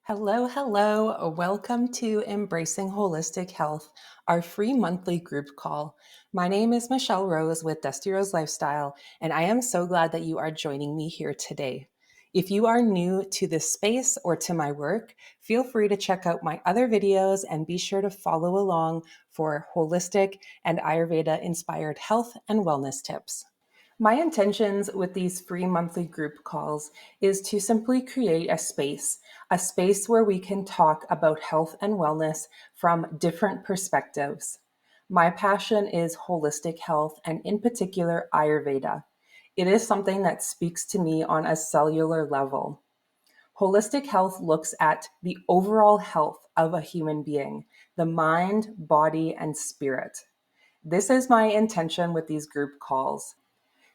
Hello, hello. Welcome to Embracing Holistic Health, our free monthly group call. My name is Michelle Rose with Dusty Rose Lifestyle, and I am so glad that you are joining me here today. If you are new to this space or to my work, feel free to check out my other videos and be sure to follow along for holistic and Ayurveda inspired health and wellness tips. My intentions with these free monthly group calls is to simply create a space where we can talk about health and wellness from different perspectives. My passion is holistic health and, in particular, Ayurveda. It is something that speaks to me on a cellular level. Holistic health looks at the overall health of a human being, the mind, body, and spirit. This is my intention with these group calls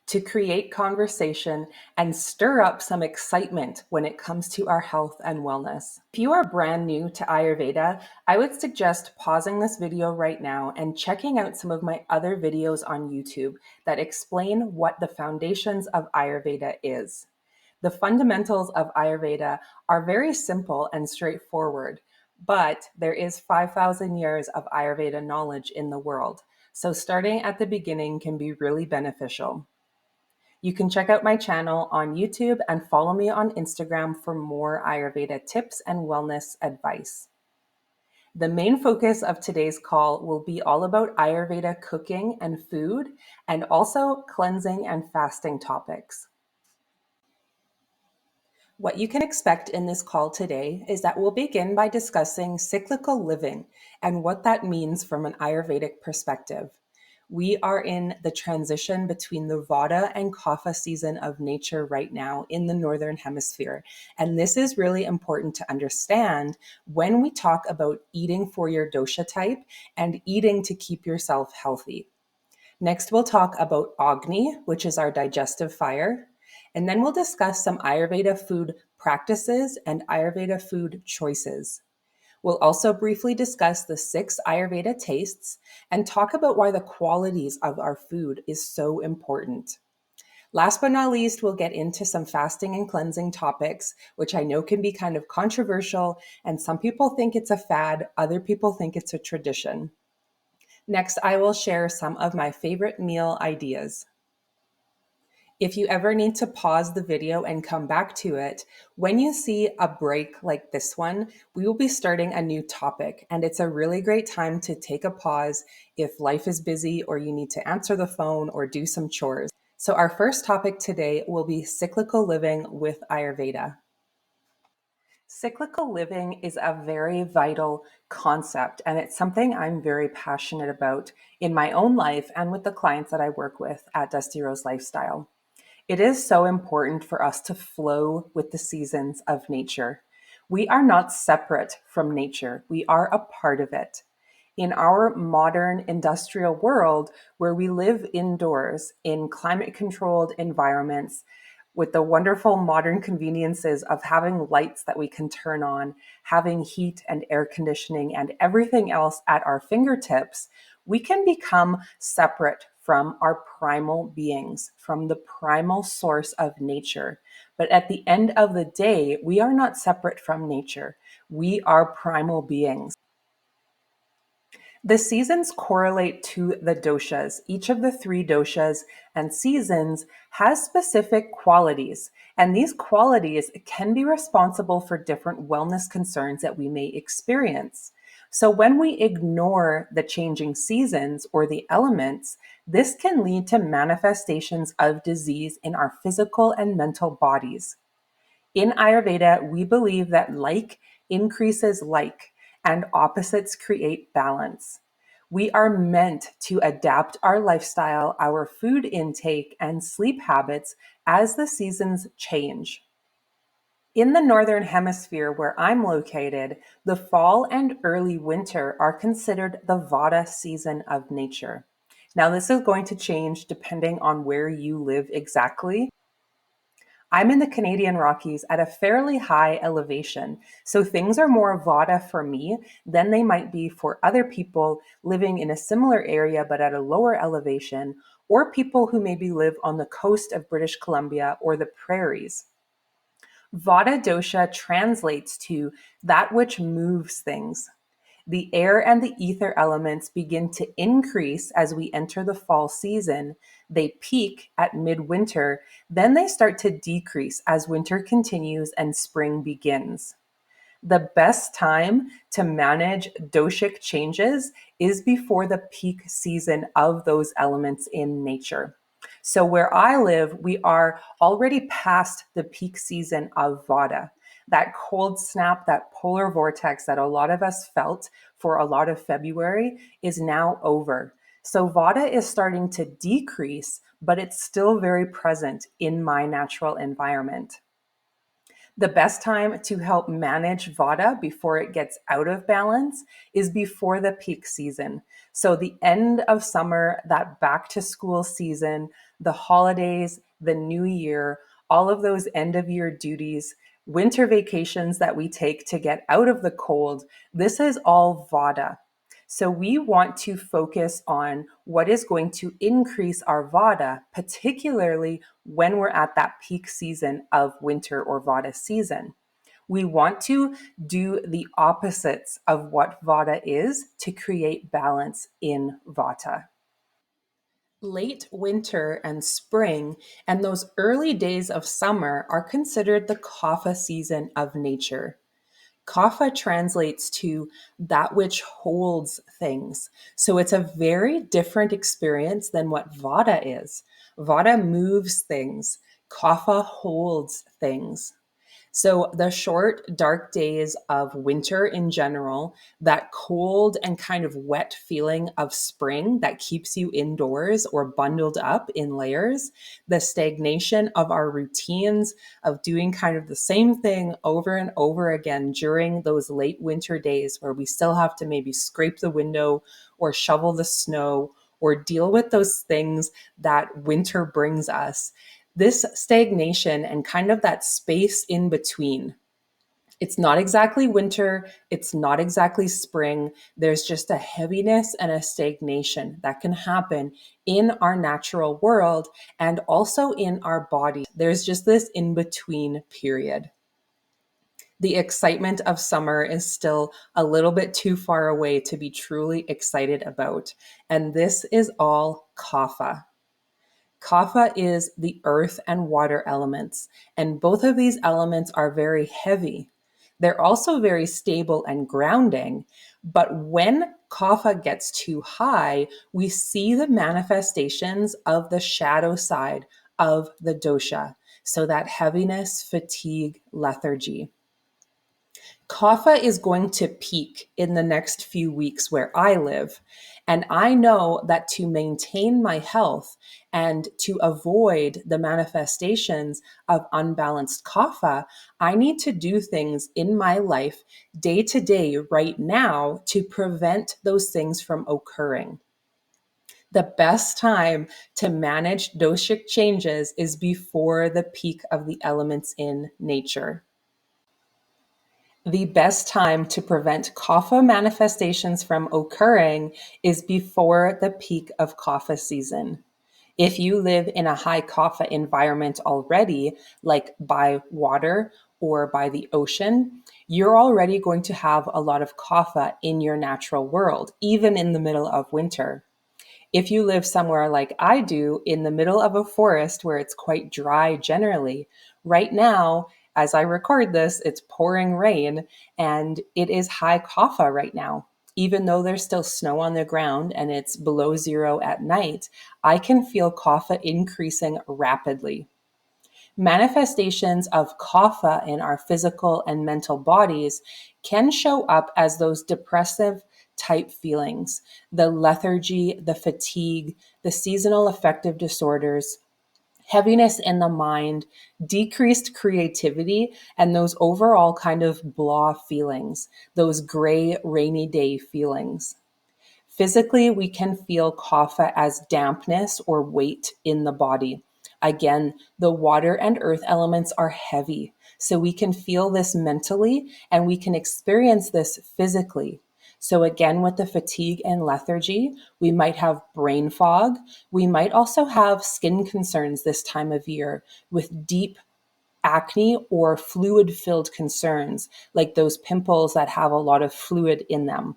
to create conversation and stir up some excitement when it comes to our health and wellness. If you are brand new to Ayurveda, I would suggest pausing this video right now and checking out some of my other videos on YouTube that explain what the foundations of Ayurveda is. The fundamentals of Ayurveda are very simple and straightforward, but there is 5,000 years of Ayurveda knowledge in the world. So starting at the beginning can be really beneficial. You can check out my channel on YouTube and follow me on Instagram for more Ayurveda tips and wellness advice. The main focus of today's call will be all about Ayurveda cooking and food, and also cleansing and fasting topics. What you can expect in this call today is that we'll begin by discussing cyclical living and what that means from an Ayurvedic perspective. We are in the transition between the Vata and Kapha season of nature right now in the Northern Hemisphere. And this is really important to understand when we talk about eating for your dosha type and eating to keep yourself healthy. Next, we'll talk about Agni, which is our digestive fire. And then we'll discuss some Ayurveda food practices and Ayurveda food choices. We'll also briefly discuss the 6 Ayurveda tastes and talk about why the qualities of our food is so important. Last but not least, we'll get into some fasting and cleansing topics, which I know can be kind of controversial, and some people think it's a fad, other people think it's a tradition. Next, I will share some of my favorite meal ideas. If you ever need to pause the video and come back to it, when you see a break like this one, we will be starting a new topic, and it's a really great time to take a pause if life is busy or you need to answer the phone or do some chores. So our first topic today will be cyclical living with Ayurveda. Cyclical living is a very vital concept, and it's something I'm very passionate about in my own life and with the clients that I work with at Dusty Rose Lifestyle. It is so important for us to flow with the seasons of nature. We are not separate from nature, we are a part of it. In our modern industrial world, where we live indoors in climate controlled environments, with the wonderful modern conveniences of having lights that we can turn on, having heat and air conditioning, and everything else at our fingertips, we can become separate from our primal beings, from the primal source of nature. But at the end of the day, we are not separate from nature. We are primal beings. The seasons correlate to the doshas. Each of the 3 doshas and seasons has specific qualities, and these qualities can be responsible for different wellness concerns that we may experience. So when we ignore the changing seasons or the elements, this can lead to manifestations of disease in our physical and mental bodies. In Ayurveda, we believe that like increases like, and opposites create balance. We are meant to adapt our lifestyle, our food intake, and sleep habits as the seasons change. In the Northern Hemisphere, where I'm located, the fall and early winter are considered the Vata season of nature. Now, this is going to change depending on where you live exactly. I'm in the Canadian Rockies at a fairly high elevation, so things are more Vata for me than they might be for other people living in a similar area but at a lower elevation, or people who maybe live on the coast of British Columbia or the prairies. Vata dosha translates to that which moves things. The air and the ether elements begin to increase as we enter the fall season. They peak at midwinter, then they start to decrease as winter continues and spring begins. The best time to manage doshic changes is before the peak season of those elements in nature. So, where I live, we are already past the peak season of Vata. That cold snap, that polar vortex that a lot of us felt for a lot of February is now over. So, Vata is starting to decrease, but it's still very present in my natural environment. The best time to help manage Vata before it gets out of balance is before the peak season. So, the end of summer, that back to school season, the holidays, the new year, all of those end of year duties, winter vacations that we take to get out of the cold, this is all Vata. So we want to focus on what is going to increase our Vata, particularly when we're at that peak season of winter or Vata season. We want to do the opposites of what Vata is to create balance in Vata. Late winter and spring and those early days of summer are considered the Kapha season of nature. Kapha translates to that which holds things. So it's a very different experience than what Vata is. Vata moves things, Kapha holds things. So the short, dark days of winter in general, that cold and kind of wet feeling of spring that keeps you indoors or bundled up in layers, the stagnation of our routines of doing kind of the same thing over and over again during those late winter days where we still have to maybe scrape the window or shovel the snow or deal with those things that winter brings us. This stagnation and kind of that space in between. It's not exactly winter, it's not exactly spring. There's just a heaviness and a stagnation that can happen in our natural world and also in our body. There's just this in between period. The excitement of summer is still a little bit too far away to be truly excited about. And this is all kapha. Kapha is the earth and water elements, and both of these elements are very heavy. They're also very stable and grounding, but when kapha gets too high, we see the manifestations of the shadow side of the dosha. So that heaviness, fatigue, lethargy. Kapha is going to peak in the next few weeks where I live. And I know that to maintain my health and to avoid the manifestations of unbalanced kapha, I need to do things in my life day to day right now to prevent those things from occurring. The best time to manage doshic changes is before the peak of the elements in nature. The best time to prevent kapha manifestations from occurring is before the peak of kapha season. If you live in a high kapha environment already, like by water or by the ocean, you're already going to have a lot of kapha in your natural world, even in the middle of winter. If you live somewhere like I do in the middle of a forest where it's quite dry generally, right now, as I record this, it's pouring rain and it is high kapha right now. Even though there's still snow on the ground and it's below zero at night, I can feel kapha increasing rapidly. Manifestations of kapha in our physical and mental bodies can show up as those depressive type feelings, the lethargy, the fatigue, the seasonal affective disorders, heaviness in the mind, decreased creativity, and those overall kind of blah feelings, those gray, rainy day feelings. Physically, we can feel kapha as dampness or weight in the body. Again, the water and earth elements are heavy. So we can feel this mentally and we can experience this physically. So again, with the fatigue and lethargy, we might have brain fog. We might also have skin concerns this time of year with deep acne or fluid-filled concerns, like those pimples that have a lot of fluid in them.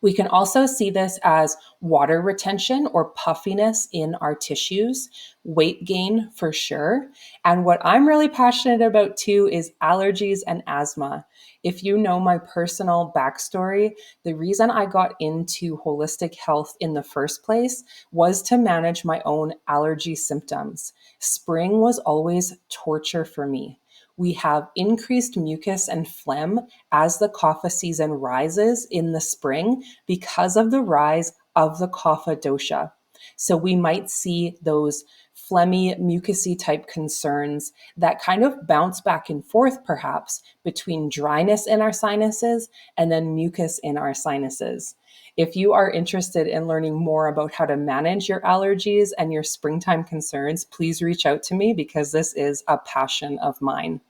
We can also see this as water retention or puffiness in our tissues, weight gain for sure. And what I'm really passionate about too is allergies and asthma. If you know my personal backstory, the reason I got into holistic health in the first place was to manage my own allergy symptoms. Spring was always torture for me. We have increased mucus and phlegm as the kapha season rises in the spring because of the rise of the kapha dosha. So we might see those phlegmy, mucousy type concerns that kind of bounce back and forth, perhaps, between dryness in our sinuses and then mucus in our sinuses. If you are interested in learning more about how to manage your allergies and your springtime concerns, please reach out to me because this is a passion of mine.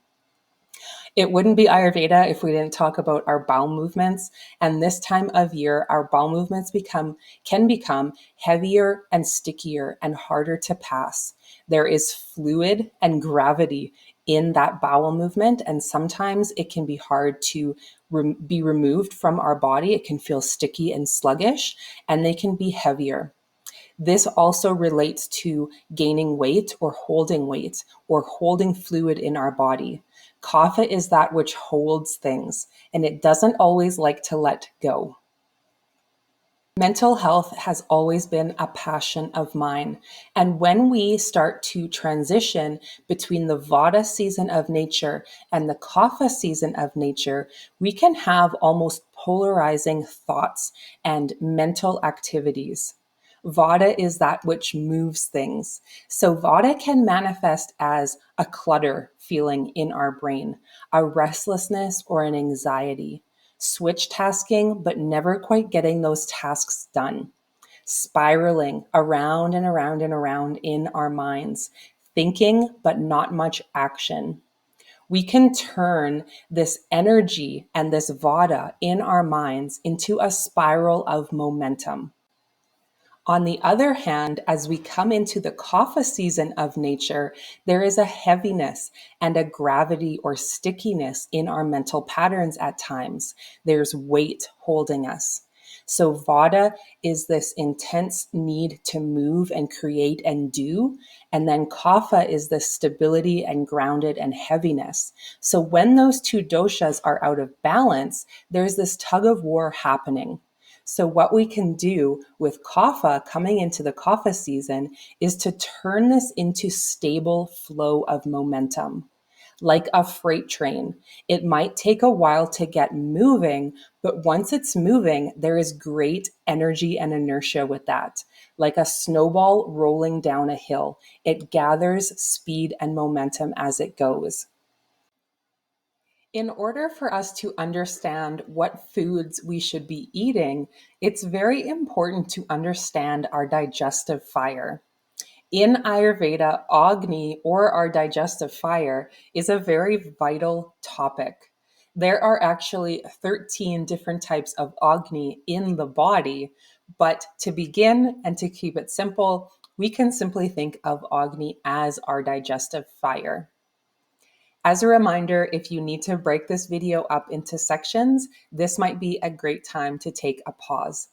It wouldn't be Ayurveda if we didn't talk about our bowel movements. And this time of year, our bowel movements can become heavier and stickier and harder to pass. There is fluid and gravity in that bowel movement, and sometimes it can be hard to be removed from our body. It can feel sticky and sluggish, and they can be heavier. This also relates to gaining weight or holding fluid in our body. Kapha is that which holds things, and it doesn't always like to let go. Mental health has always been a passion of mine. And when we start to transition between the Vata season of nature and the Kapha season of nature, we can have almost polarizing thoughts and mental activities. Vata is that which moves things. So Vata can manifest as a clutter feeling in our brain, a restlessness or an anxiety, switch tasking, but never quite getting those tasks done, spiraling around and around and around in our minds, thinking, but not much action. We can turn this energy and this Vata in our minds into a spiral of momentum. On the other hand, as we come into the kapha season of nature, there is a heaviness and a gravity or stickiness in our mental patterns at times. There's weight holding us. So vata is this intense need to move and create and do. And then kapha is the stability and grounded and heaviness. So when those two doshas are out of balance, there's this tug of war happening. So what we can do with kapha coming into the kapha season is to turn this into stable flow of momentum. Like a freight train, it might take a while to get moving, but once it's moving, there is great energy and inertia with that. Like a snowball rolling down a hill, it gathers speed and momentum as it goes. In order for us to understand what foods we should be eating, it's very important to understand our digestive fire. In Ayurveda, Agni, or our digestive fire, is a very vital topic. There are actually 13 different types of Agni in the body, but to begin and to keep it simple, we can simply think of Agni as our digestive fire. As a reminder, if you need to break this video up into sections, this might be a great time to take a pause.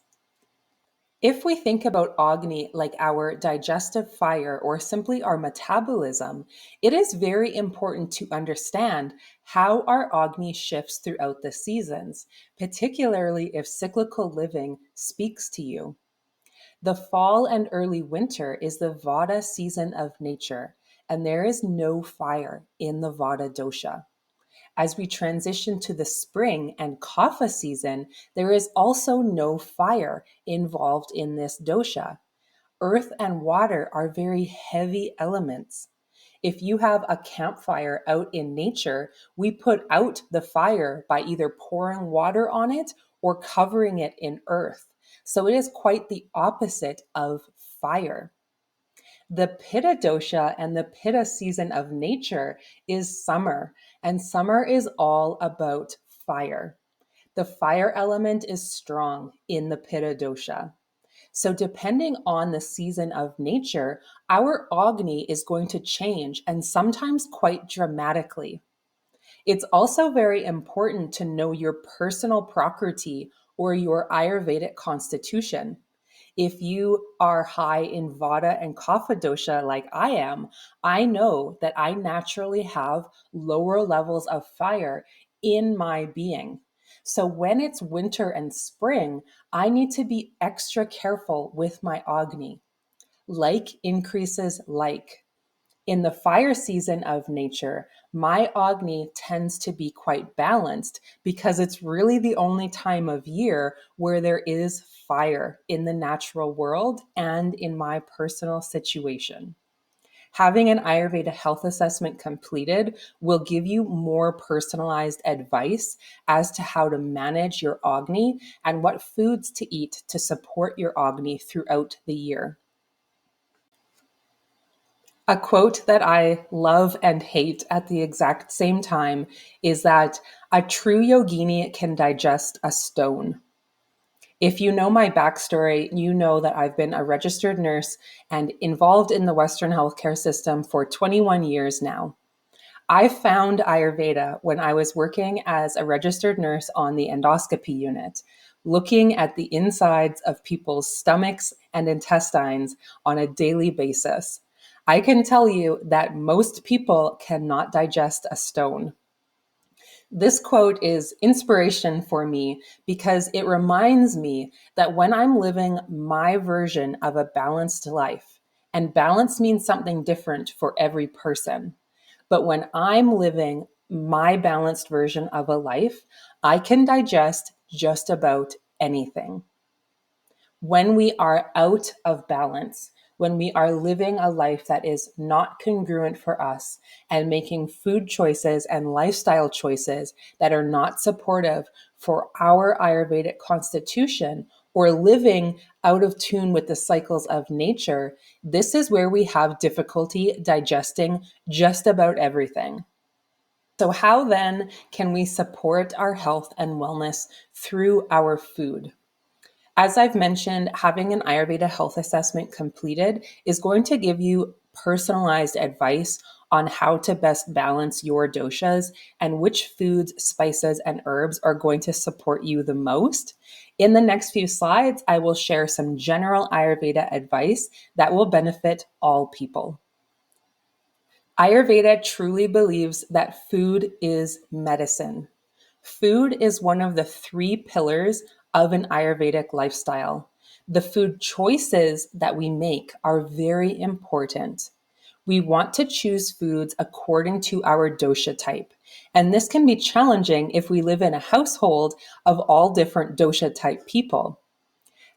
If we think about Agni like our digestive fire or simply our metabolism, it is very important to understand how our Agni shifts throughout the seasons, particularly if cyclical living speaks to you. The fall and early winter is the Vata season of nature, and there is no fire in the Vata dosha. As we transition to the spring and kapha season, there is also no fire involved in this dosha. Earth and water are very heavy elements. If you have a campfire out in nature, we put out the fire by either pouring water on it or covering it in earth. So it is quite the opposite of fire. The Pitta dosha and the Pitta season of nature is summer, and summer is all about fire. The fire element is strong in the Pitta dosha. So, depending on the season of nature, our Agni is going to change and sometimes quite dramatically. It's also very important to know your personal prakriti or your Ayurvedic constitution. If you are high in Vata and Kapha dosha like I am, I know that I naturally have lower levels of fire in my being. So when it's winter and spring, I need to be extra careful with my Agni. Like increases like. In the fire season of nature, my Agni tends to be quite balanced because it's really the only time of year where there is fire in the natural world and in my personal situation. Having an Ayurveda health assessment completed will give you more personalized advice as to how to manage your Agni and what foods to eat to support your Agni throughout the year. A quote that I love and hate at the exact same time is that a true yogini can digest a stone. If you know my backstory, you know that I've been a registered nurse and involved in the Western healthcare system for 21 years now. I found Ayurveda when I was working as a registered nurse on the endoscopy unit, looking at the insides of people's stomachs and intestines on a daily basis. I can tell you that most people cannot digest a stone. This quote is inspiration for me because it reminds me that when I'm living my version of a balanced life, and balance means something different for every person, but when I'm living my balanced version of a life, I can digest just about anything. When we are out of balance, when we are living a life that is not congruent for us and making food choices and lifestyle choices that are not supportive for our Ayurvedic constitution or living out of tune with the cycles of nature, this is where we have difficulty digesting just about everything. So, how then can we support our health and wellness through our food? As I've mentioned, having an Ayurveda health assessment completed is going to give you personalized advice on how to best balance your doshas and which foods, spices, and herbs are going to support you the most. In the next few slides, I will share some general Ayurveda advice that will benefit all people. Ayurveda truly believes that food is medicine. Food is one of the three pillars of an Ayurvedic lifestyle. The food choices that we make are very important. We want to choose foods according to our dosha type. And this can be challenging if we live in a household of all different dosha type people.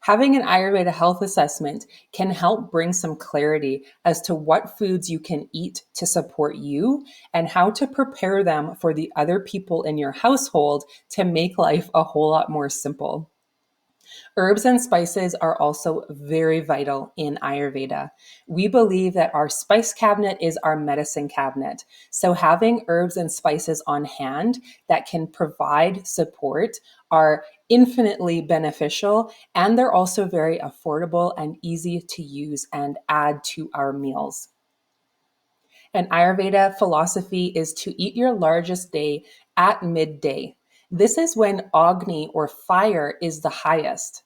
Having an Ayurveda health assessment can help bring some clarity as to what foods you can eat to support you and how to prepare them for the other people in your household to make life a whole lot more simple. Herbs and spices are also very vital in Ayurveda. We believe that our spice cabinet is our medicine cabinet. So having herbs and spices on hand that can provide support are infinitely beneficial, and they're also very affordable and easy to use and add to our meals. An Ayurveda philosophy is to eat your largest day at midday. This is when Agni or fire is the highest.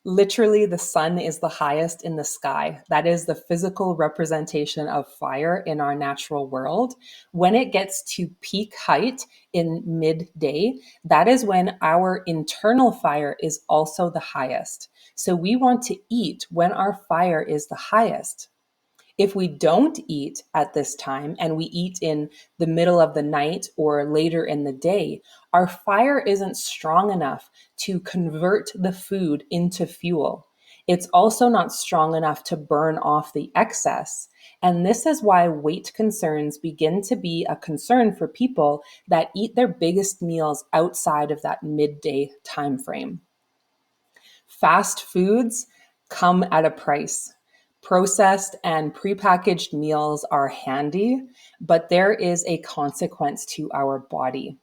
Literally, the sun is the highest in the sky. That is the physical representation of fire in our natural world. When it gets to peak height in midday, that is when our internal fire is also the highest. So we want to eat when our fire is the highest. If we don't eat at this time and we eat in the middle of the night or later in the day, our fire isn't strong enough to convert the food into fuel. It's also not strong enough to burn off the excess. And this is why weight concerns begin to be a concern for people that eat their biggest meals outside of that midday time frame. Fast foods come at a price. Processed and prepackaged meals are handy, but there is a consequence to our body.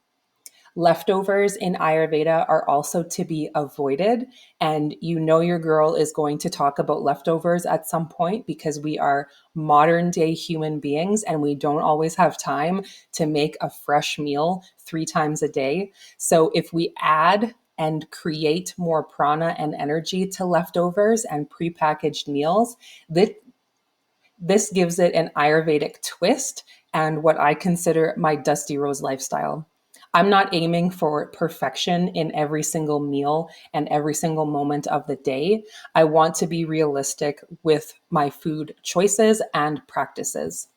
Leftovers in Ayurveda are also to be avoided. And you know, your girl is going to talk about leftovers at some point because we are modern day human beings and we don't always have time to make a fresh meal 3 times a day. So if we add and create more prana and energy to leftovers and prepackaged meals, this gives it an Ayurvedic twist and what I consider my Dusty Rose lifestyle. I'm not aiming for perfection in every single meal and every single moment of the day. I want to be realistic with my food choices and practices.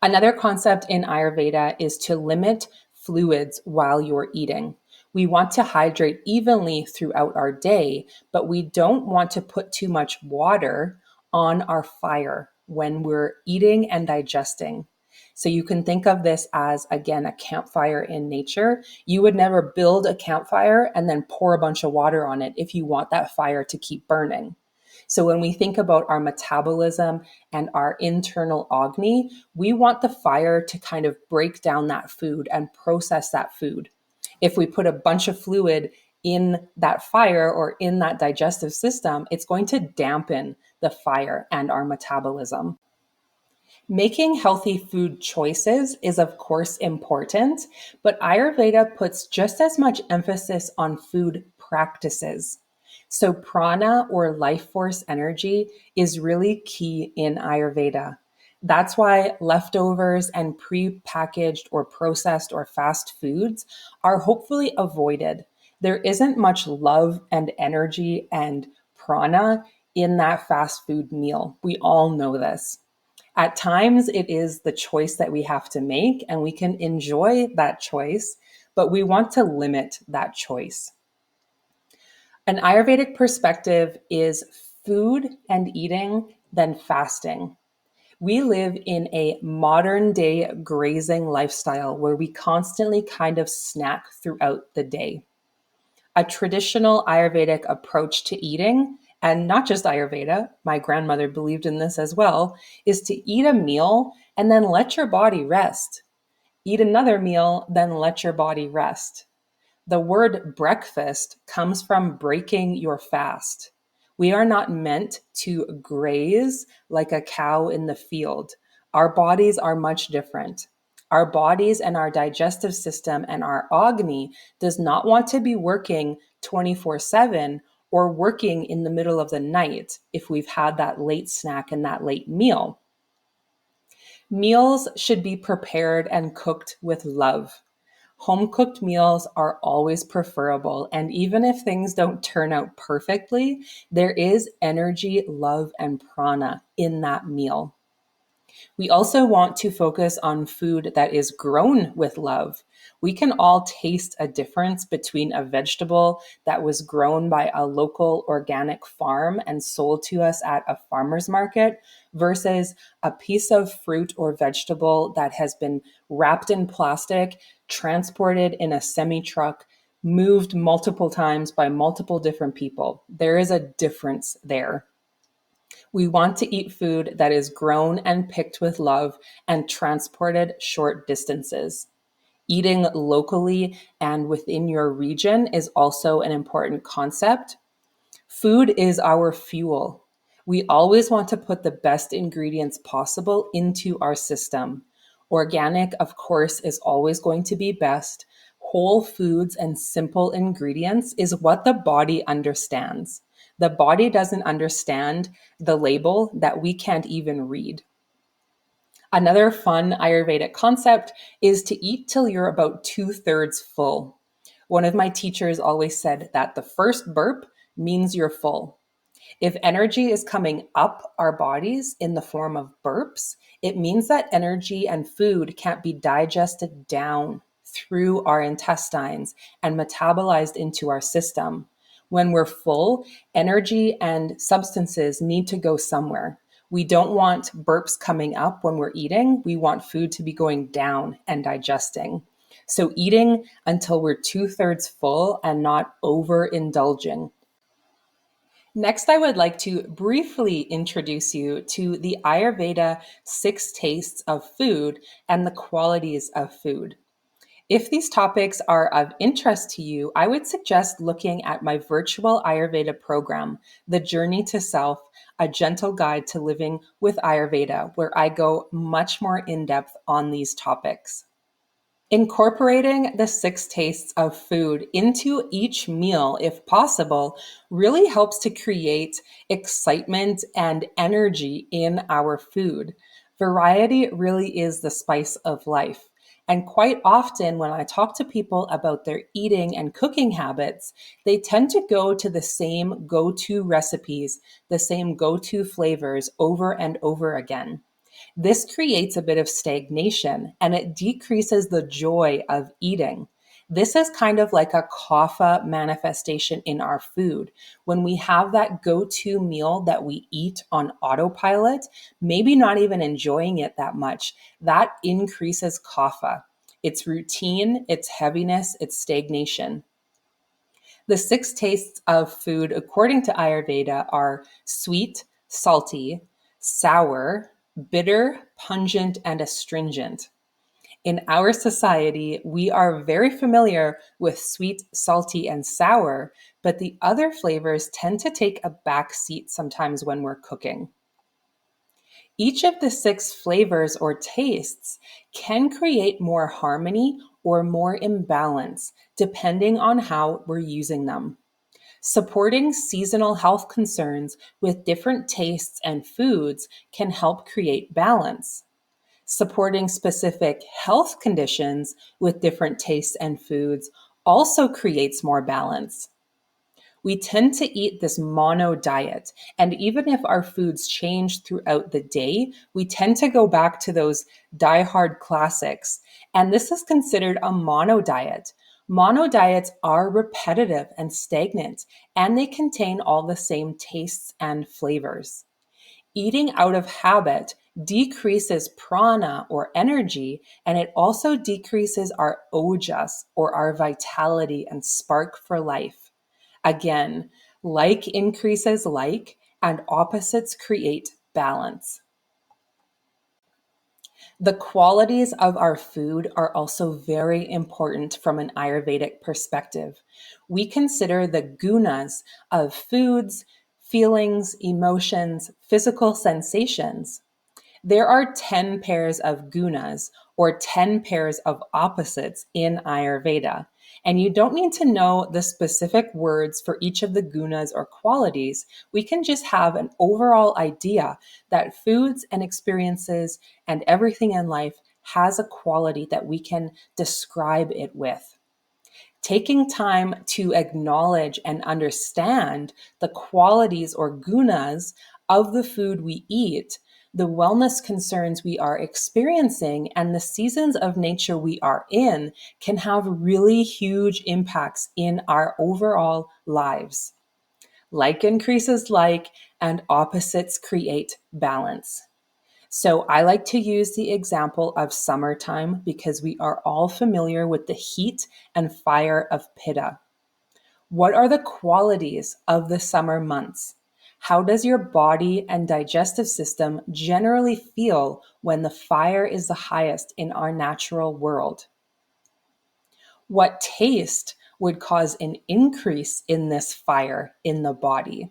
Another concept in Ayurveda is to limit fluids while you're eating. We want to hydrate evenly throughout our day, but we don't want to put too much water on our fire when we're eating and digesting. So you can think of this as, again, a campfire in nature. You would never build a campfire and then pour a bunch of water on it if you want that fire to keep burning. So when we think about our metabolism and our internal Agni, we want the fire to kind of break down that food and process that food. If we put a bunch of fluid in that fire or in that digestive system, it's going to dampen the fire and our metabolism. Making healthy food choices is, of course, important, but Ayurveda puts just as much emphasis on food practices. So, prana or life force energy is really key in Ayurveda. That's why leftovers and pre-packaged or processed or fast foods are hopefully avoided. There isn't much love and energy and prana in that fast food meal. We all know this. At times, it is the choice that we have to make, and we can enjoy that choice, but we want to limit that choice. An Ayurvedic perspective is food and eating, then fasting. We live in a modern day grazing lifestyle where we constantly kind of snack throughout the day. A traditional Ayurvedic approach to eating, and not just Ayurveda, my grandmother believed in this as well, is to eat a meal and then let your body rest. Eat another meal, then let your body rest. The word breakfast comes from breaking your fast. We are not meant to graze like a cow in the field. Our bodies are much different. Our bodies and our digestive system and our Agni does not want to be working 24/7 or working in the middle of the night if we've had that late snack and that late meal. Meals should be prepared and cooked with love. Home cooked meals are always preferable. And even if things don't turn out perfectly, there is energy, love, and prana in that meal. We also want to focus on food that is grown with love. We can all taste a difference between a vegetable that was grown by a local organic farm and sold to us at a farmer's market versus a piece of fruit or vegetable that has been wrapped in plastic, transported in a semi truck, moved multiple times by multiple different people. There is a difference there. We want to eat food that is grown and picked with love and transported short distances. Eating locally and within your region is also an important concept. Food is our fuel. We always want to put the best ingredients possible into our system. Organic, of course, is always going to be best. Whole foods and simple ingredients is what the body understands. The body doesn't understand the label that we can't even read. Another fun Ayurvedic concept is to eat till you're about 2/3 full. One of my teachers always said that the first burp means you're full. If energy is coming up our bodies in the form of burps, it means that energy and food can't be digested down through our intestines and metabolized into our system. When we're full, energy and substances need to go somewhere. We don't want burps coming up when we're eating. We want food to be going down and digesting. So, eating until we're 2/3 full and not overindulging. Next, I would like to briefly introduce you to the Ayurveda 6 tastes of food and the qualities of food. If these topics are of interest to you, I would suggest looking at my virtual Ayurveda program, The Journey to Self, a gentle guide to living with Ayurveda, where I go much more in depth on these topics. Incorporating the six tastes of food into each meal, if possible, really helps to create excitement and energy in our food. Variety really is the spice of life. And quite often, when I talk to people about their eating and cooking habits, they tend to go to the same go to recipes, the same go to flavors over and over again. This creates a bit of stagnation and it decreases the joy of eating. This is kind of like a kapha manifestation in our food. When we have that go to meal that we eat on autopilot, maybe not even enjoying it that much, that increases kapha. It's routine, it's heaviness, it's stagnation. The six tastes of food, according to Ayurveda, are sweet, salty, sour, bitter, pungent, and astringent. In our society, we are very familiar with sweet, salty, and sour, but the other flavors tend to take a back seat sometimes when we're cooking. Each of the six flavors or tastes can create more harmony or more imbalance, depending on how we're using them. Supporting seasonal health concerns with different tastes and foods can help create balance. Supporting specific health conditions with different tastes and foods also creates more balance. We tend to eat this mono diet, and even if our foods change throughout the day, we tend to go back to those diehard classics. And this is considered a mono diet. Mono diets are repetitive and stagnant, and they contain all the same tastes and flavors. Eating out of habit decreases prana or energy, and it also decreases our ojas or our vitality and spark for life. Again, like increases like, and opposites create balance. The qualities of our food are also very important from an Ayurvedic perspective. We consider the gunas of foods, feelings, emotions, physical sensations. There are 10 pairs of gunas or 10 pairs of opposites in Ayurveda. And you don't need to know the specific words for each of the gunas or qualities. We can just have an overall idea that foods and experiences and everything in life has a quality that we can describe it with. Taking time to acknowledge and understand the qualities or gunas of the food we eat, the wellness concerns we are experiencing, and the seasons of nature we are in can have really huge impacts in our overall lives. Like increases like, and opposites create balance. So I like to use the example of summertime because we are all familiar with the heat and fire of pitta. What are the qualities of the summer months? How does your body and digestive system generally feel when the fire is the highest in our natural world? What taste would cause an increase in this fire in the body?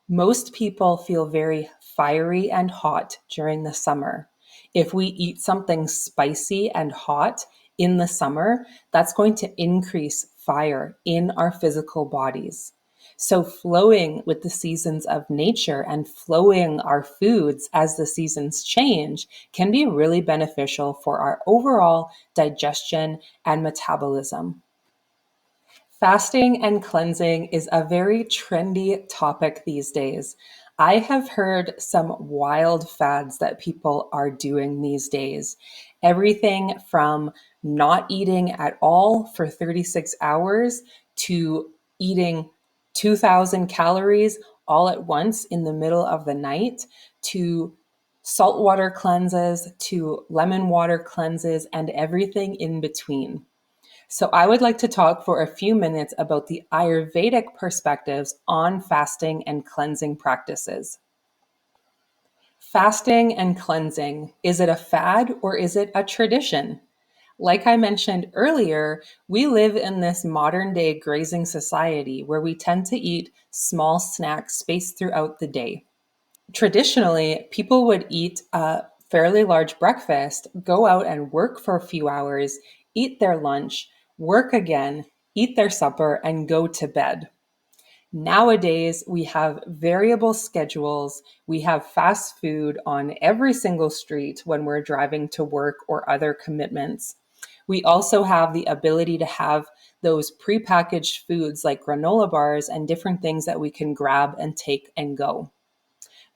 Most people feel very fiery and hot during the summer. If we eat something spicy and hot in the summer, that's going to increase fire in our physical bodies. So, flowing with the seasons of nature and flowing our foods as the seasons change can be really beneficial for our overall digestion and metabolism. Fasting and cleansing is a very trendy topic these days. I have heard some wild fads that people are doing these days. Everything from not eating at all for 36 hours to eating 2,000 calories all at once in the middle of the night to saltwater cleanses to lemon water cleanses and everything in between. So, I would like to talk for a few minutes about the Ayurvedic perspectives on fasting and cleansing practices. Fasting and cleansing, is it a fad or is it a tradition? Like I mentioned earlier, we live in this modern day grazing society where we tend to eat small snacks spaced throughout the day. Traditionally, people would eat a fairly large breakfast, go out and work for a few hours, eat their lunch, work again, eat their supper, and go to bed. Nowadays, we have variable schedules. We have fast food on every single street when we're driving to work or other commitments. We also have the ability to have those prepackaged foods like granola bars and different things that we can grab and take and go.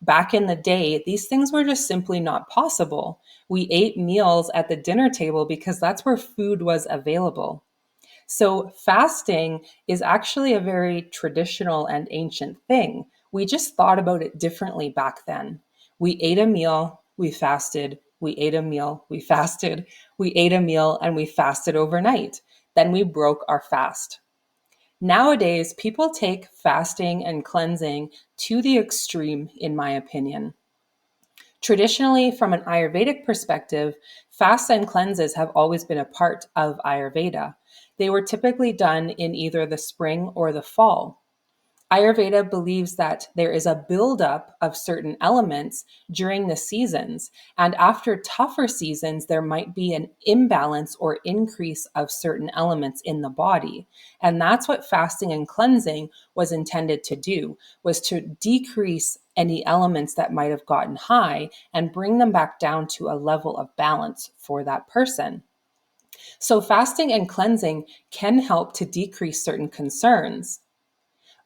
Back in the day, these things were just simply not possible. We ate meals at the dinner table because that's where food was available. So, fasting is actually a very traditional and ancient thing. We just thought about it differently back then. We ate a meal, we fasted, we ate a meal, we fasted, we ate a meal, and we fasted overnight. Then we broke our fast. Nowadays, people take fasting and cleansing to the extreme, in my opinion. Traditionally, from an Ayurvedic perspective, fasts and cleanses have always been a part of Ayurveda. They were typically done in either the spring or the fall. Ayurveda believes that there is a buildup of certain elements during the seasons, and after tougher seasons, there might be an imbalance or increase of certain elements in the body. And that's what fasting and cleansing was intended to do, was to decrease any elements that might have gotten high and bring them back down to a level of balance for that person. So fasting and cleansing can help to decrease certain concerns.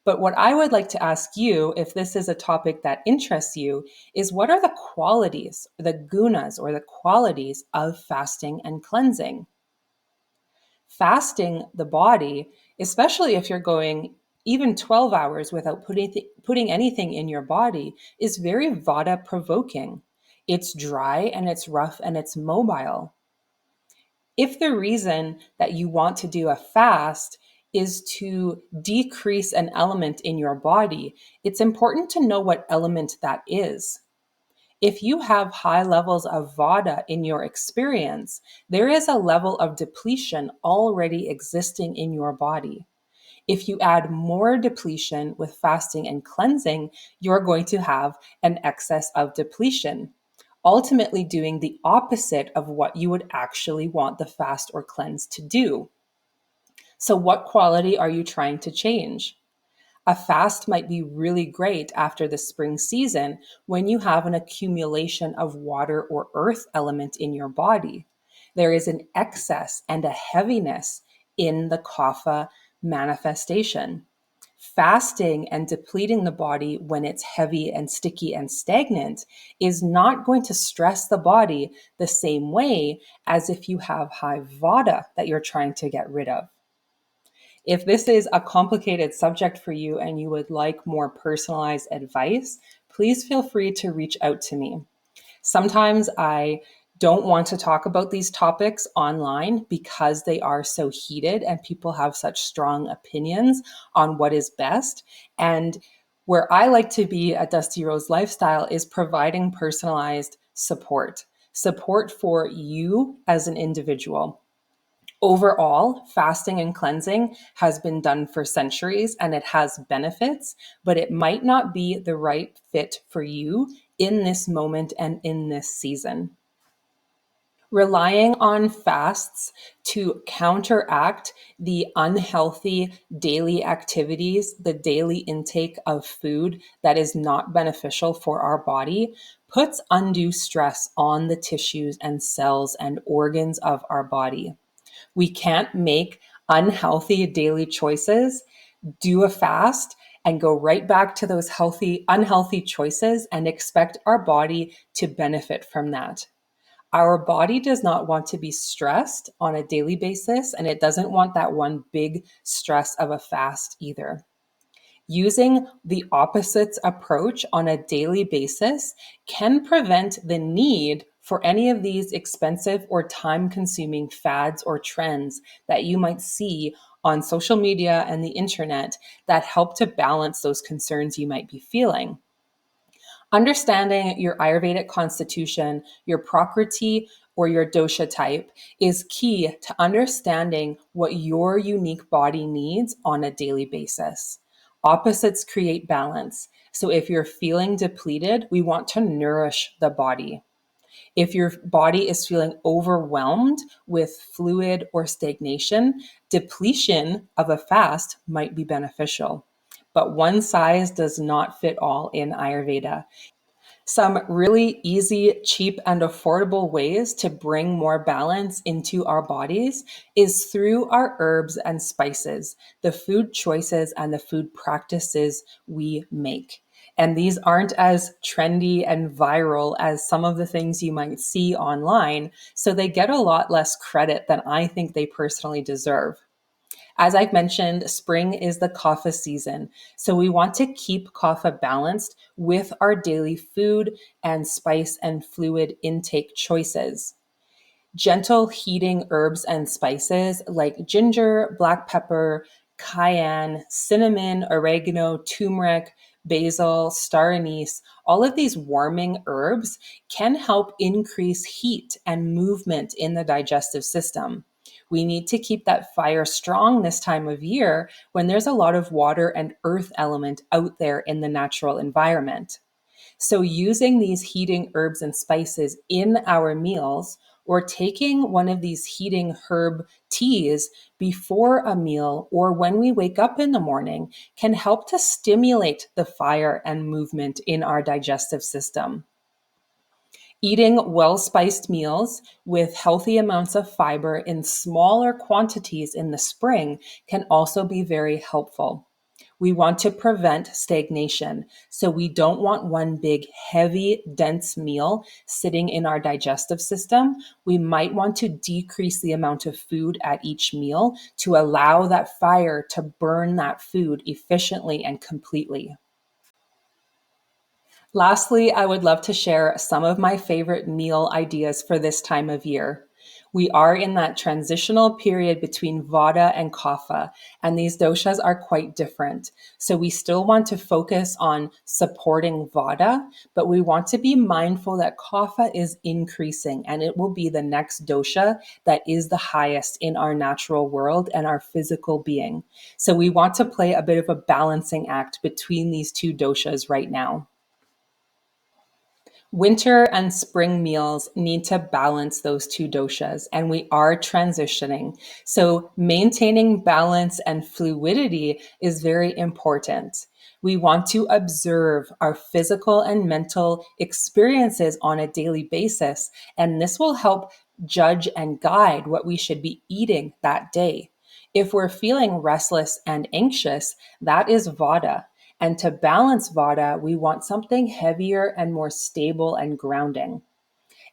But what I would like to ask you, if this is a topic that interests you, is what are the qualities, the gunas, or the qualities of fasting and cleansing? Fasting the body, especially if you're going even 12 hours without putting anything in your body, is very vata provoking. It's dry and it's rough and it's mobile. If the reason that you want to do a fast is to decrease an element in your body, it's important to know what element that is. If you have high levels of vata in your experience, there is a level of depletion already existing in your body. If you add more depletion with fasting and cleansing, you're going to have an excess of depletion, ultimately doing the opposite of what you would actually want the fast or cleanse to do. So, what quality are you trying to change? A fast might be really great after the spring season when you have an accumulation of water or earth element in your body. There is an excess and a heaviness in the kapha manifestation. Fasting and depleting the body when it's heavy and sticky and stagnant is not going to stress the body the same way as if you have high vata that you're trying to get rid of. If this is a complicated subject for you and you would like more personalized advice, please feel free to reach out to me. Sometimes I don't want to talk about these topics online because they are so heated and people have such strong opinions on what is best. And where I like to be at Dusty Rose Lifestyle is providing personalized support for you as an individual. Overall, fasting and cleansing has been done for centuries and it has benefits, but it might not be the right fit for you in this moment and in this season. Relying on fasts to counteract the unhealthy daily activities, the daily intake of food that is not beneficial for our body, puts undue stress on the tissues and cells and organs of our body. We can't make unhealthy daily choices, do a fast, and go right back to those unhealthy choices and expect our body to benefit from that. Our body does not want to be stressed on a daily basis, and it doesn't want that one big stress of a fast either. Using the opposites approach on a daily basis can prevent the need for any of these expensive or time consuming fads or trends that you might see on social media and the internet that help to balance those concerns you might be feeling. Understanding your Ayurvedic constitution, your Prakriti or your dosha type is key to understanding what your unique body needs on a daily basis. Opposites create balance. So if you're feeling depleted, we want to nourish the body. If your body is feeling overwhelmed with fluid or stagnation, depletion of a fast might be beneficial. But one size does not fit all in Ayurveda. Some really easy, cheap, and affordable ways to bring more balance into our bodies is through our herbs and spices, the food choices and the food practices we make. And these aren't as trendy and viral as some of the things you might see online, so they get a lot less credit than I think they personally deserve. As I've mentioned, spring is the kapha season. So we want to keep kapha balanced with our daily food and spice and fluid intake choices. Gentle heating herbs and spices like ginger, black pepper, cayenne, cinnamon, oregano, turmeric, basil, star anise, all of these warming herbs can help increase heat and movement in the digestive system. We need to keep that fire strong this time of year when there's a lot of water and earth element out there in the natural environment. So, using these heating herbs and spices in our meals or taking one of these heating herb teas before a meal or when we wake up in the morning can help to stimulate the fire and movement in our digestive system. Eating well spiced meals with healthy amounts of fiber in smaller quantities in the spring can also be very helpful. We want to prevent stagnation. So we don't want one big, heavy, dense meal sitting in our digestive system. We might want to decrease the amount of food at each meal to allow that fire to burn that food efficiently and completely. Lastly, I would love to share some of my favorite meal ideas for this time of year. We are in that transitional period between Vata and Kapha, and these doshas are quite different. So we still want to focus on supporting Vata, but we want to be mindful that Kapha is increasing and it will be the next dosha that is the highest in our natural world and our physical being. So we want to play a bit of a balancing act between these two doshas right now. Winter and spring meals need to balance those two doshas, and we are transitioning. So, maintaining balance and fluidity is very important. We want to observe our physical and mental experiences on a daily basis, and this will help judge and guide what we should be eating that day. If we're feeling restless and anxious, that is Vata. And to balance Vata, we want something heavier and more stable and grounding.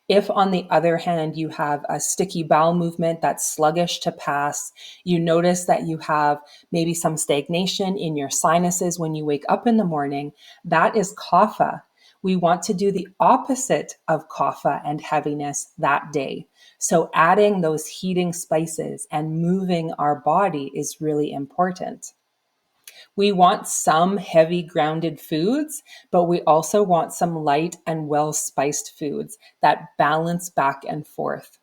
If, on the other hand, you have a sticky bowel movement that's sluggish to pass, you notice that you have maybe some stagnation in your sinuses when you wake up in the morning, that is kapha. We want to do the opposite of kapha and heaviness that day. So, adding those heating spices and moving our body is really important. We want some heavy grounded foods, but we also want some light and well spiced foods that balance back and forth.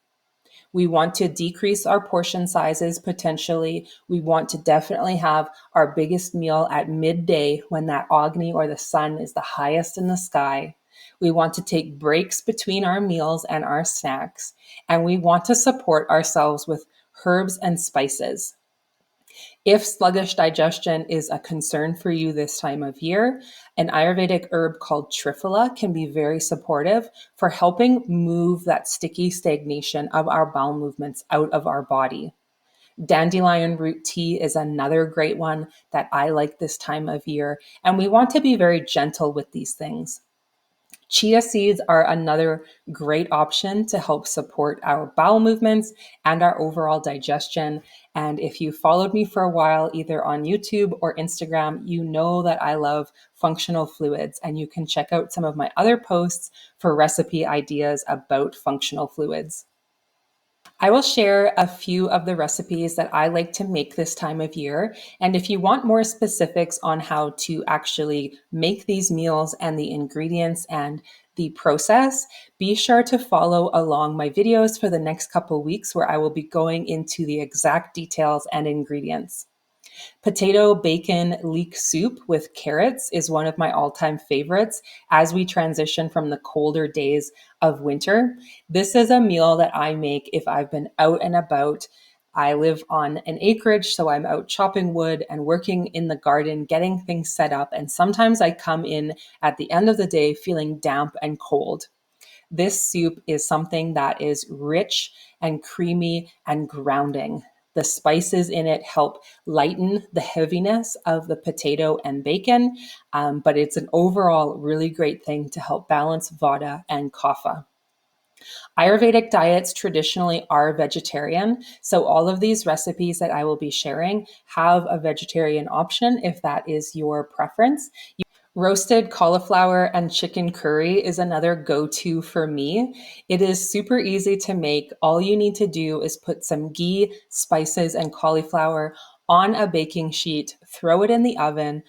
We want to decrease our portion sizes potentially. We want to definitely have our biggest meal at midday when that Agni or the sun is the highest in the sky. We want to take breaks between our meals and our snacks. And we want to support ourselves with herbs and spices. If sluggish digestion is a concern for you this time of year, an Ayurvedic herb called Triphala can be very supportive for helping move that sticky stagnation of our bowel movements out of our body. Dandelion root tea is another great one that I like this time of year, and we want to be very gentle with these things. Chia seeds are another great option to help support our bowel movements and our overall digestion. And if you followed me for a while, either on YouTube or Instagram, you know that I love functional fluids, and you can check out some of my other posts for recipe ideas about functional fluids. I will share a few of the recipes that I like to make this time of year. And if you want more specifics on how to actually make these meals and the ingredients and the process, be sure to follow along my videos for the next couple weeks where I will be going into the exact details and ingredients. Potato bacon leek soup with carrots is one of my all-time favorites as we transition from the colder days of winter. This is a meal that I make if I've been out and about. I live on an acreage, so I'm out chopping wood and working in the garden, getting things set up. And sometimes I come in at the end of the day feeling damp and cold. This soup is something that is rich and creamy and grounding. The spices in it help lighten the heaviness of the potato and bacon, but it's an overall really great thing to help balance vata and kapha. Ayurvedic diets traditionally are vegetarian, so all of these recipes that I will be sharing have a vegetarian option if that is your preference. Roasted cauliflower and chicken curry is another go-to for me. It is super easy to make. All you need to do is put some ghee, spices, and cauliflower on a baking sheet, throw it in the oven,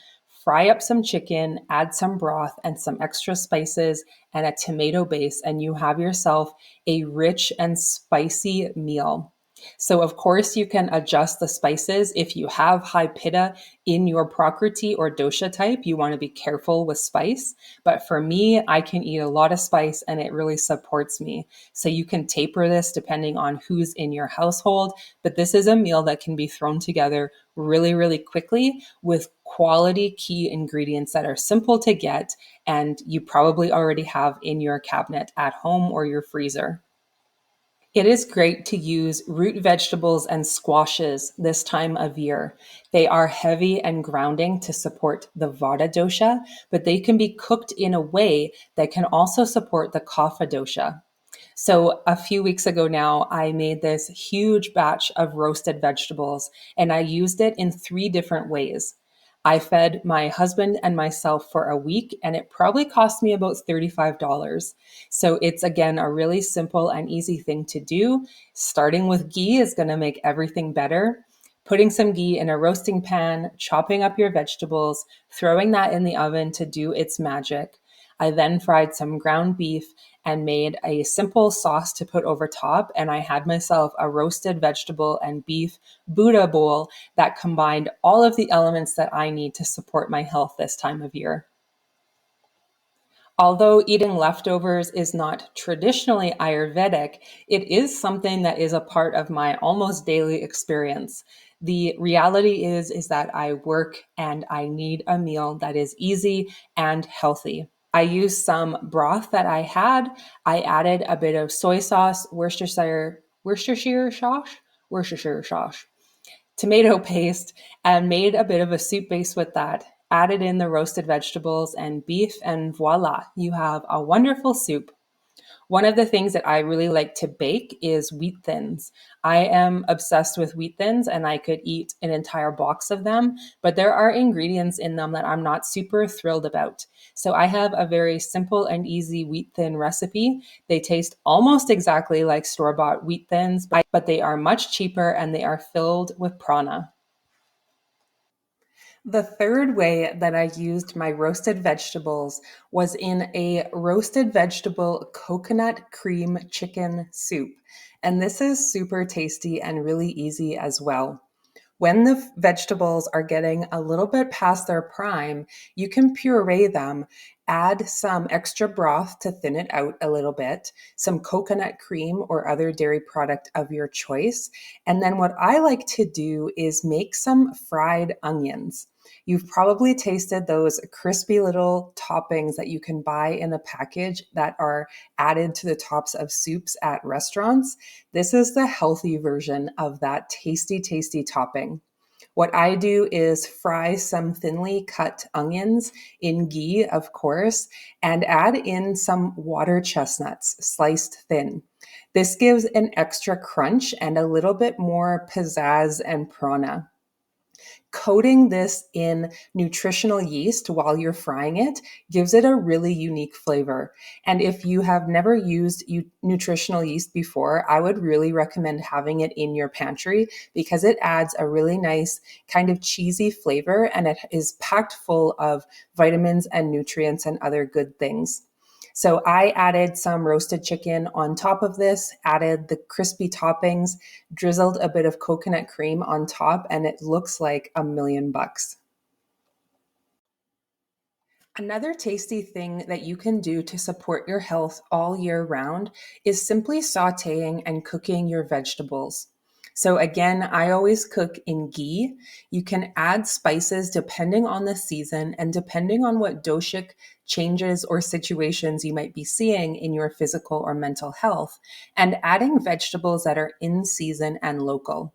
fry up some chicken, add some broth and some extra spices and a tomato base, and you have yourself a rich and spicy meal. So, of course, you can adjust the spices. If you have high pitta in your prakriti or dosha type, you want to be careful with spice. But for me, I can eat a lot of spice and it really supports me. So, you can taper this depending on who's in your household. But this is a meal that can be thrown together really, really quickly with quality key ingredients that are simple to get and you probably already have in your cabinet at home or your freezer. It is great to use root vegetables and squashes this time of year. They are heavy and grounding to support the Vata dosha, but they can be cooked in a way that can also support the Kapha dosha. So a few weeks ago now, I made this huge batch of roasted vegetables and I used it in 3 different ways. I fed my husband and myself for a week and it probably cost me about $35. So it's again a really simple and easy thing to do. Starting with ghee is going to make everything better. Putting some ghee in a roasting pan, chopping up your vegetables, throwing that in the oven to do its magic. I then fried some ground beef and made a simple sauce to put over top. And I had myself a roasted vegetable and beef Buddha bowl that combined all of the elements that I need to support my health this time of year. Although eating leftovers is not traditionally Ayurvedic, it is something that is a part of my almost daily experience. The reality is that I work and I need a meal that is easy and healthy. I used some broth that I had. I added a bit of soy sauce, Worcestershire sauce, tomato paste, and made a bit of a soup base with that. Added in the roasted vegetables and beef, and voila, you have a wonderful soup. One of the things that I really like to bake is wheat thins. I am obsessed with wheat thins and I could eat an entire box of them, but there are ingredients in them that I'm not super thrilled about. So I have a very simple and easy wheat thin recipe. They taste almost exactly like store-bought wheat thins, but they are much cheaper and they are filled with prana. The third way that I used my roasted vegetables was in a roasted vegetable coconut cream chicken soup. And this is super tasty and really easy as well. When the vegetables are getting a little bit past their prime, you can puree them, add some extra broth to thin it out a little bit, some coconut cream or other dairy product of your choice. And then what I like to do is make some fried onions. You've probably tasted those crispy little toppings that you can buy in a package that are added to the tops of soups at restaurants. This is the healthy version of that tasty, tasty topping. What I do is fry some thinly cut onions in ghee, of course, and add in some water chestnuts sliced thin. This gives an extra crunch and a little bit more pizzazz and prana. Coating this in nutritional yeast while you're frying it gives it a really unique flavor. And if you have never used nutritional yeast before, I would really recommend having it in your pantry because it adds a really nice kind of cheesy flavor and it is packed full of vitamins and nutrients and other good things. So I added some roasted chicken on top of this, added the crispy toppings, drizzled a bit of coconut cream on top, and it looks like $1,000,000. Another tasty thing that you can do to support your health all year round is simply sauteing and cooking your vegetables. So, again, I always cook in ghee. You can add spices depending on the season and depending on what doshic changes or situations you might be seeing in your physical or mental health, and adding vegetables that are in season and local.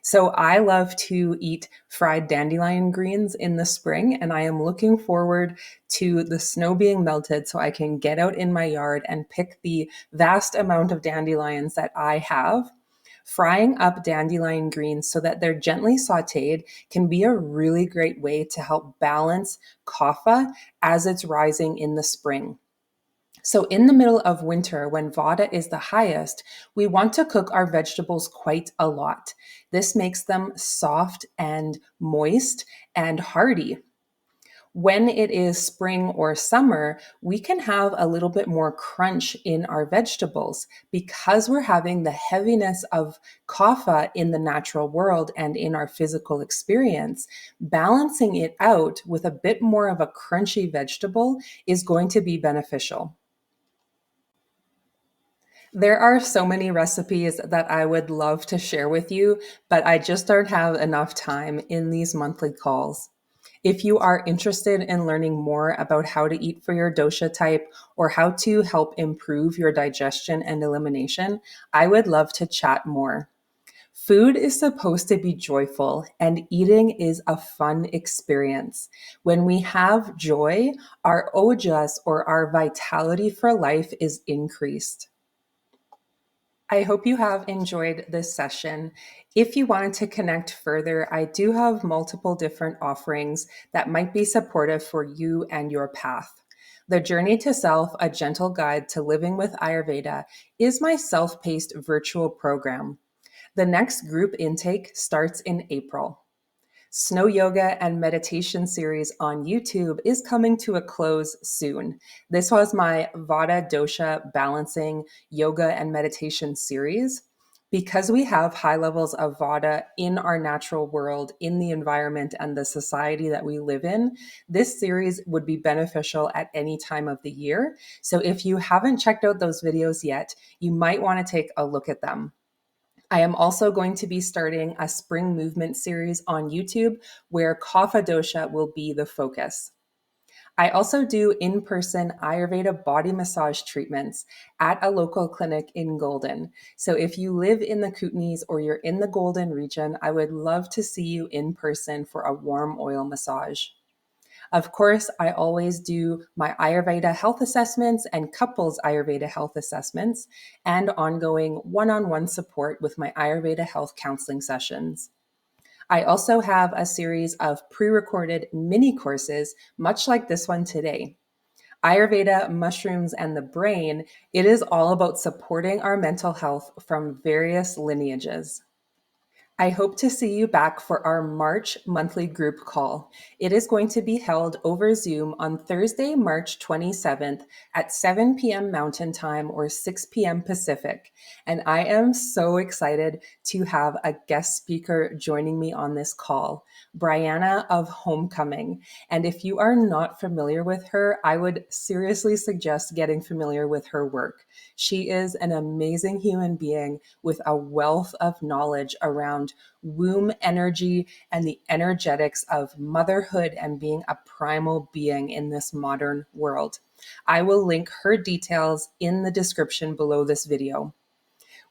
So I love to eat fried dandelion greens in the spring, and I am looking forward to the snow being melted so I can get out in my yard and pick the vast amount of dandelions that I have. Frying up dandelion greens so that they're gently sauteed can be a really great way to help balance kapha as it's rising in the spring. So, in the middle of winter, when vata is the highest, we want to cook our vegetables quite a lot. This makes them soft and moist and hearty. When it is spring or summer, we can have a little bit more crunch in our vegetables because we're having the heaviness of kapha in the natural world and in our physical experience. Balancing it out with a bit more of a crunchy vegetable is going to be beneficial. There are so many recipes that I would love to share with you, but I just don't have enough time in these monthly calls. If you are interested in learning more about how to eat for your dosha type or how to help improve your digestion and elimination, I would love to chat more. Food is supposed to be joyful, and eating is a fun experience. When we have joy, our ojas or our vitality for life is increased. I hope you have enjoyed this session. If you wanted to connect further, I do have multiple different offerings that might be supportive for you and your path. The Journey to Self, a gentle guide to living with Ayurveda, is my self paced virtual program. The next group intake starts in April. Snow Yoga and Meditation series on YouTube is coming to a close soon. This was my Vata Dosha Balancing Yoga and Meditation series. Because we have high levels of Vata in our natural world, in the environment, and the society that we live in, this series would be beneficial at any time of the year. So if you haven't checked out those videos yet, you might want to take a look at them. I am also going to be starting a spring movement series on YouTube where Kapha dosha will be the focus. I also do in-person Ayurveda body massage treatments at a local clinic in Golden. So if you live in the Kootenays or you're in the Golden region, I would love to see you in person for a warm oil massage. Of course, I always do my Ayurveda health assessments and couples Ayurveda health assessments and ongoing one-on-one support with my Ayurveda health counseling sessions. I also have a series of pre-recorded mini courses, much like this one today. Ayurveda, mushrooms, and the brain, it is all about supporting our mental health from various lineages. I hope to see you back for our March monthly group call. It is going to be held over Zoom on Thursday, March 27th at 7 p.m. Mountain Time or 6 p.m. Pacific. And I am so excited to have a guest speaker joining me on this call, Brianna of Homecoming. And if you are not familiar with her, I would seriously suggest getting familiar with her work. She is an amazing human being with a wealth of knowledge around womb energy and the energetics of motherhood and being a primal being in this modern world. I will link her details in the description below this video.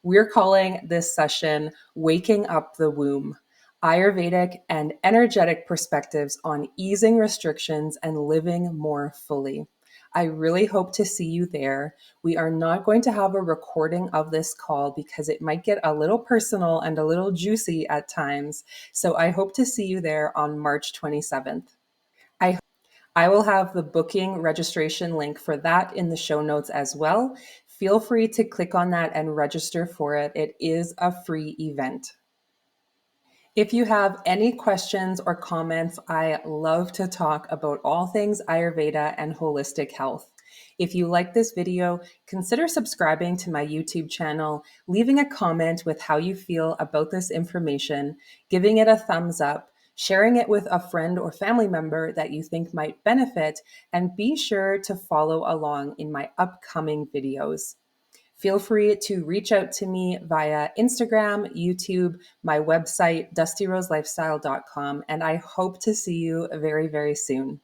We're calling this session Waking Up the Womb, Ayurvedic and energetic perspectives on easing restrictions and living more fully. I really hope to see you there. We are not going to have a recording of this call because it might get a little personal and a little juicy at times. So I hope to see you there on March 27th. I I will have the booking registration link for that in the show notes as well. Feel free to click on that and register for it. It is a free event. If you have any questions or comments, I love to talk about all things Ayurveda and holistic health. If you like this video, consider subscribing to my YouTube channel, leaving a comment with how you feel about this information, giving it a thumbs up, sharing it with a friend or family member that you think might benefit, and be sure to follow along in my upcoming videos. Feel free to reach out to me via Instagram, YouTube, my website, dustyroselifestyle.com, and I hope to see you very, very soon.